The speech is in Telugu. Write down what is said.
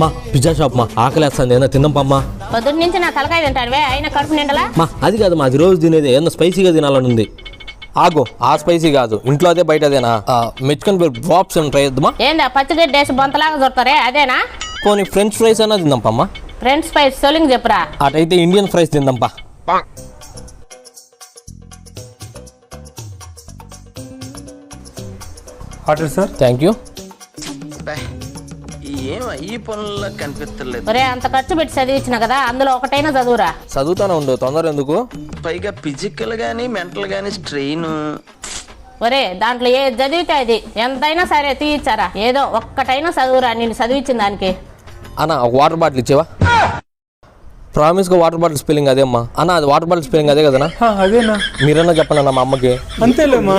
మా పిజ్జా షాప్ మా ఆకలేస్తుంది ఏదైనా తిందాం పమ్మా. పొద్దున్న నుంచి నా తలకాయ తింటాడువే అయినా కడుపు నిండలా. మా అది కాదు మా అది రోజు తినేది ఏదైనా స్పైసీగా తినాలని ఉంది. ఆగు, ఆ స్పైసీ కాదు, ఇంట్లో అదే బయట అదేనా? మెచ్చుకొని పేరు డ్రాప్స్ అని ట్రై చేద్దామా? ఏందా పచ్చిగడ్డ వేసి బొంతలాగా చూడతారే అదేనా? పోనీ ఫ్రెంచ్ ఫ్రైస్ అన్నా తిందాం పమ్మా. ఫ్రెంచ్ ఫ్రైస్ సొలింగ్ చెప్పురా. అటైతే ఇండియన్ ఫ్రైస్ తిందాంపా. Order sir. Thank you. ఈ పనుల్లో కనిపించలేదు. ఒరే అంత ఖర్చు పెట్టి చదివించిన కదా, అందులో ఒకటైనా చదువురా. చదువుతానే ఉండు, తొందర ఎందుకు? పైగా ఫిజికల్ గానీ మెంటల్ గానీ స్ట్రెయిన్. ఒరే దాంట్లో ఏ చదివితే అది ఎంతైనా సరే తీయిచ్చారా, ఏదో ఒక్కటైనా చదువురా నేను చదివించిన దానికి. అన్న ఒక వాటర్ బాటిల్ ఇచ్చేవా? ప్రామిస్గా వాటర్ బాటిల్ స్పెల్లింగ్ అదే అమ్మా. అన్న అది వాటర్ బాటిల్ స్పెల్లింగ్ అదే కదనా? అదేనా? మీరన్నా చెప్పండి అన్న మా అమ్మకి. అంతేలేమ్మా.